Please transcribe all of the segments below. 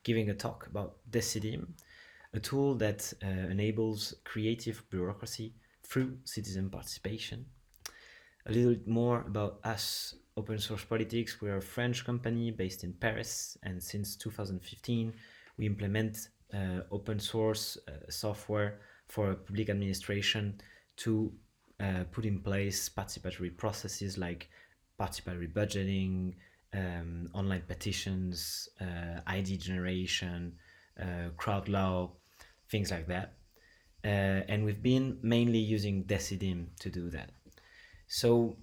giving a talk about Decidim, a tool that enables creative bureaucracy through citizen participation. A little bit more about us, Open Source Politics. We're a French company based in Paris, and since 2015, we implement open source software for public administration to put in place participatory processes like participatory budgeting, online petitions, ID generation, crowd law, things like that. And we've been mainly using Decidim to do that. So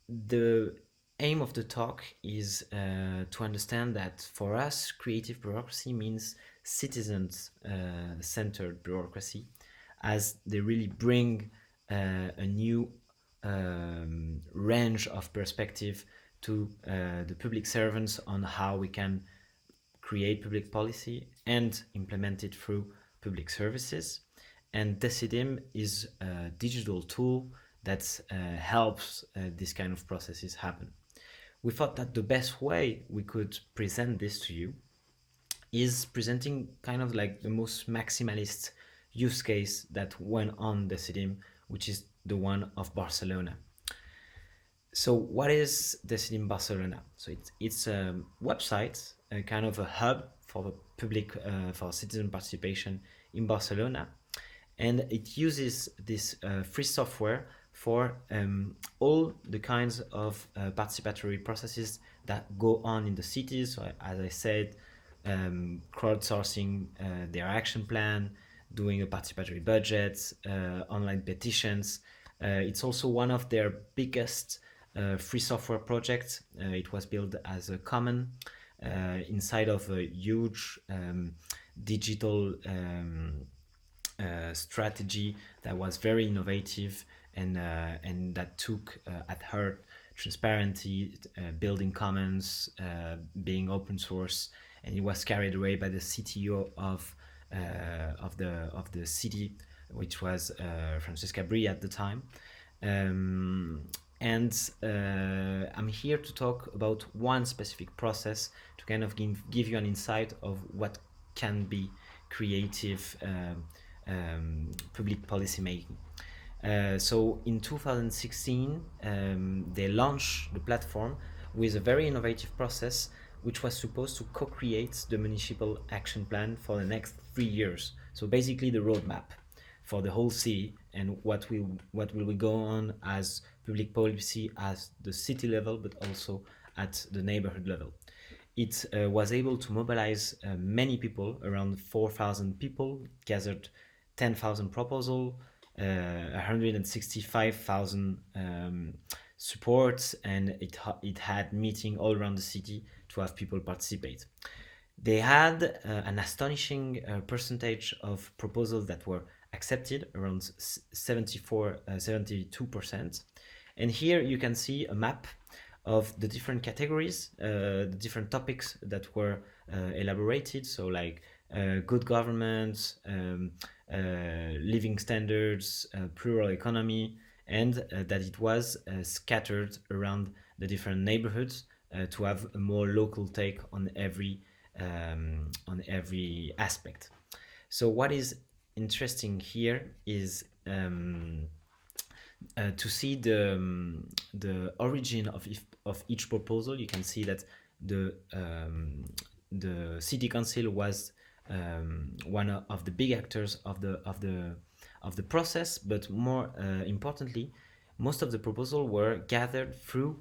the aim of the talk is to understand that for us, creative bureaucracy means citizens-centered bureaucracy, as they really bring a new range of perspective to the public servants on how we can create public policy and implement it through public services. And Decidim is a digital tool that helps this kind of processes happen. We thought that the best way we could present this to you is presenting kind of like the most maximalist use case that went on Decidim, which is the one of Barcelona. So what is Decidim Barcelona? So it's a website, a kind of a hub for the public, for citizen participation in Barcelona. And it uses this free software for all the kinds of participatory processes that go on in the cities. So as I said, crowdsourcing their action plan, doing a participatory budget, online petitions. It's also one of their biggest free software projects. It was built as a common inside of a huge digital strategy that was very innovative and that took at heart transparency, building commons, being open source, and it was carried away by the CTO of the city, which was Francesca Brie at the time. And I'm here to talk about one specific process to kind of give you an insight of what can be creative public policy making. So in 2016, they launched the platform with a very innovative process, which was supposed to co-create the municipal action plan for the next 3 years. So basically the roadmap for the whole city and what will we go on as public policy at the city level, but also at the neighborhood level. It was able to mobilize many people, around 4,000 people, gathered 10,000 proposals, 165,000 supports, and it had meeting all around the city to have people participate. They had an astonishing percentage of proposals that were accepted, around 72%. And here you can see a map of the different categories, the different topics that were elaborated. So like good government, living standards, plural economy, and that it was scattered around the different neighborhoods to have a more local take on every aspect. So what is interesting here is to see the origin of each proposal. You can see that the city council was one of the big actors of the process, but more importantly, most of the proposals were gathered through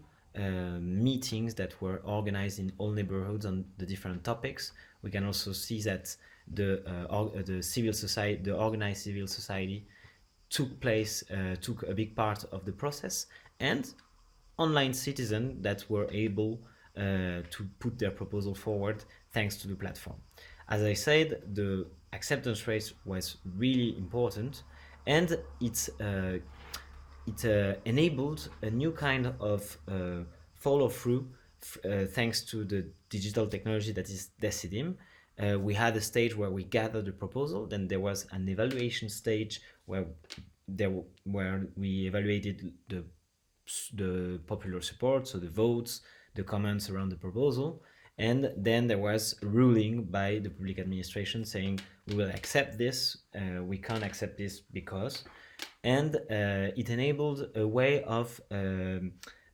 meetings that were organized in all neighborhoods on the different topics. We can also see that the civil society, the organized civil society, took a big part of the process, and online citizens that were able to put their proposal forward thanks to the platform. As I said, the acceptance rate was really important, and it enabled a new kind of follow-through thanks to the digital technology that is Decidim. We had a stage where we gathered the proposal, then there was an evaluation stage where we evaluated the popular support, so the votes, the comments around the proposal, And then there was a ruling by the public administration saying we will accept this, we can't accept this because, and it enabled a way of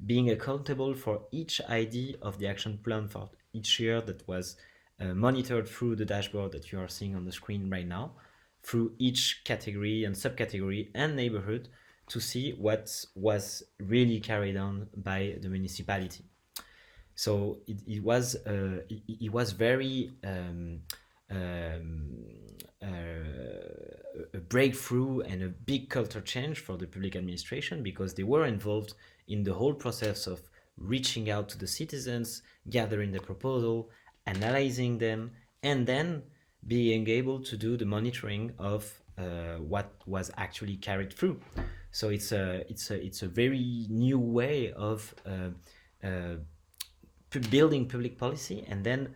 being accountable for each ID of the action plan for each year that was monitored through the dashboard that you are seeing on the screen right now, through each category and subcategory and neighborhood to see what was really carried on by the municipality. So it was very a breakthrough and a big culture change for the public administration, because they were involved in the whole process of reaching out to the citizens, gathering the proposal, analyzing them, and then being able to do the monitoring of what was actually carried through. So it's a very new way of building public policy and then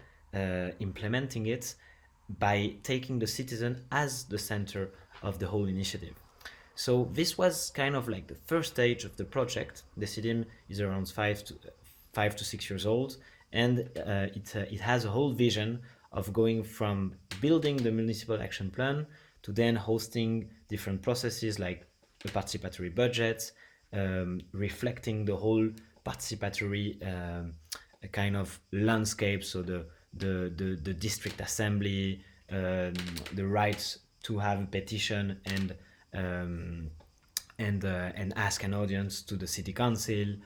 implementing it by taking the citizen as the center of the whole initiative. So this was kind of like the first stage of the project. Decidim is around 5 to 6 years old, and it has a whole vision of going from building the municipal action plan to then hosting different processes like a participatory budget, reflecting the whole participatory kind of landscape. So the district assembly, the rights to have a petition and ask an audience to the city council.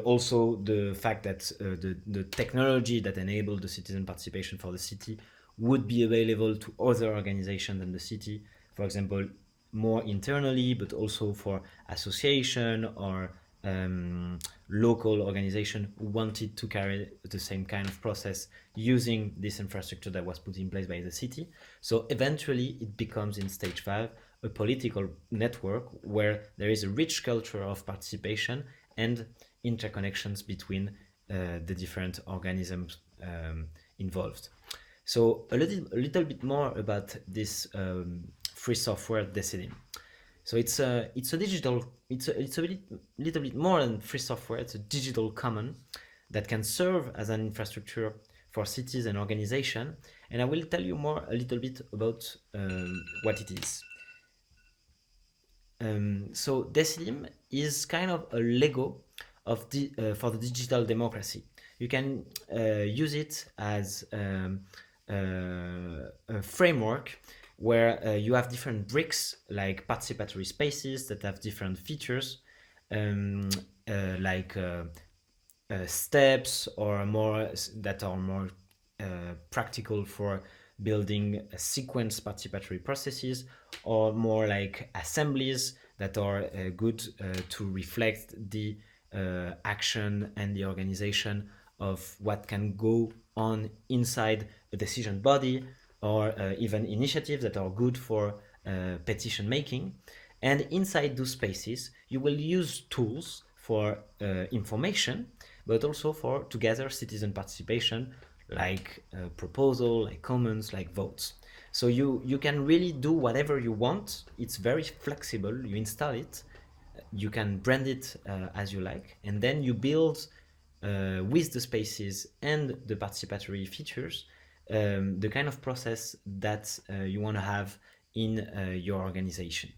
Also the fact that the technology that enabled the citizen participation for the city would be available to other organizations than the city, for example, more internally, but also for association or local organization who wanted to carry the same kind of process using this infrastructure that was put in place by the city. So eventually it becomes, in stage 5, a political network where there is a rich culture of participation and interconnections between the different organisms involved. So a little bit more about this free software Decidim. So it's a little bit more than free software. It's a digital common that can serve as an infrastructure for cities and organization. And I will tell you a little bit about what it is. So Decidim is kind of a Lego of for the digital democracy. You can use it as a framework where you have different bricks like participatory spaces that have different features, like steps or more that are more practical for building sequence participatory processes, or more like assemblies that are good to reflect the action and the organization of what can go on inside a decision body, or even initiatives that are good for petition making. And inside those spaces, you will use tools for information, but also to gather citizen participation, like proposal, like comments, like votes. So you can really do whatever you want. It's very flexible. You install it, you can brand it as you like, and then you build with the spaces and the participatory features the kind of process that you want to have in your organization.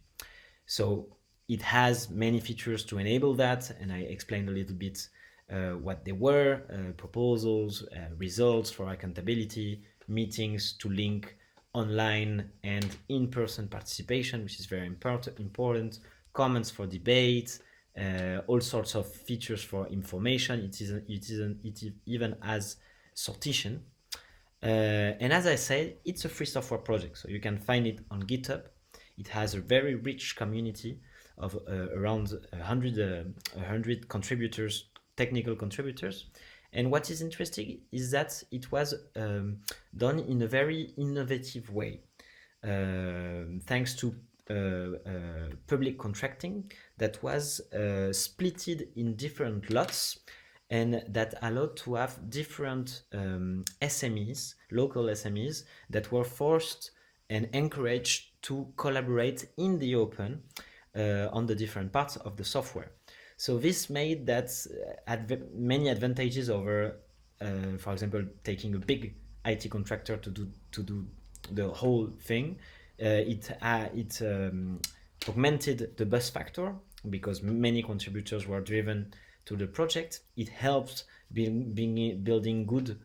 So it has many features to enable that, and I explained a little bit what they were: proposals, results for accountability, meetings to link online and in-person participation, which is very important, comments for debate, all sorts of features for information. It even has sortition. And as I said, it's a free software project, so you can find it on GitHub. It has a very rich community of around 100 contributors, technical contributors. And what is interesting is that it was done in a very innovative way, thanks to public contracting that was splitted in different lots, and that allowed to have different SMEs, local SMEs, that were forced and encouraged to collaborate in the open on the different parts of the software. So this made that many advantages over for example, taking a big IT contractor to do the whole thing, it augmented the buzz factor because many contributors were driven to the project. It helped building good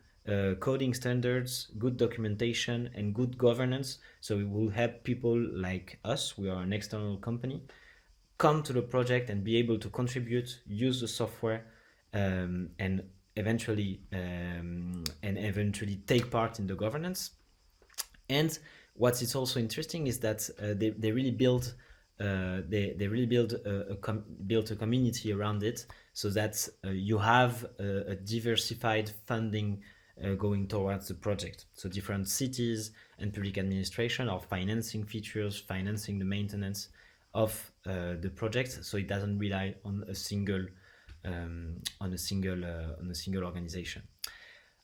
coding standards, good documentation, and good governance. So it will help people like us, we are an external company, come to the project and be able to contribute, use the software, and eventually take part in the governance. And what is also interesting is that they really build built a community around it, so that you have a diversified funding going towards the project. So different cities and public administration are financing features, financing the maintenance of the project, so it doesn't rely on a single organization.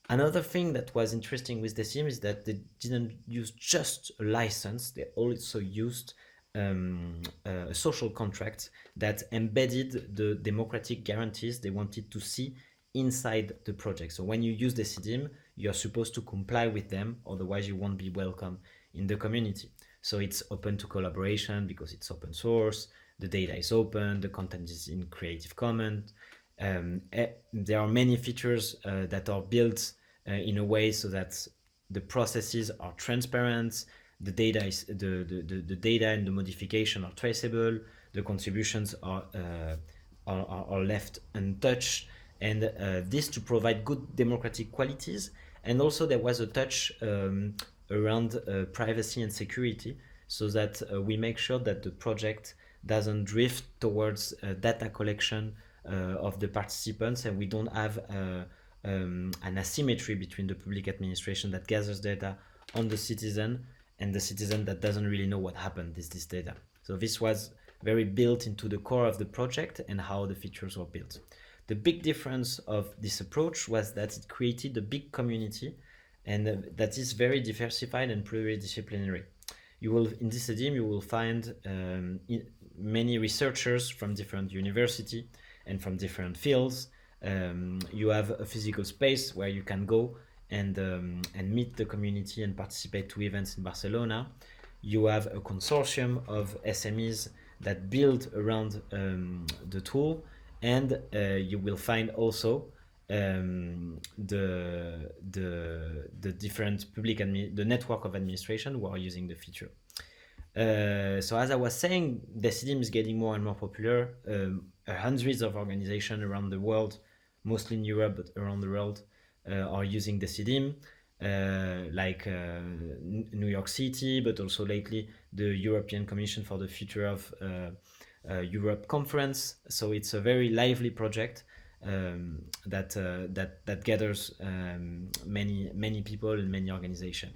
Another thing that was interesting with Decidim is that they didn't use just a license; they also used a social contract that embedded the democratic guarantees they wanted to see inside the project. So when you use Decidim, you're supposed to comply with them, otherwise you won't be welcome in the community. So it's open to collaboration because it's open source, the data is open, the content is in Creative Commons. There are many features that are built in a way so that the processes are transparent, the data is the data and the modification are traceable, the contributions are left untouched, and this to provide good democratic qualities. And also there was a touch around privacy and security, so that we make sure that the project doesn't drift towards data collection of the participants, and we don't have an asymmetry between the public administration that gathers data on the citizen and the citizen that doesn't really know what happened with this data. So this was very built into the core of the project and how the features were built. The big difference of this approach was that it created a big community, and that is very diversified and pluridisciplinary. In Decidim you will find many researchers from different universities and from different fields. You have a physical space where you can go and meet the community and participate to events in Barcelona. You have a consortium of SMEs that build around the tool, and you will find also the different the network of administration who are using the feature. So as I was saying, Decidim is getting more and more popular. Hundreds of organizations around the world, mostly in Europe, but around the world, are using Decidim, like New York City, but also lately the European Commission for the Future of Europe conference. So it's a very lively project that gathers many people and many organizations.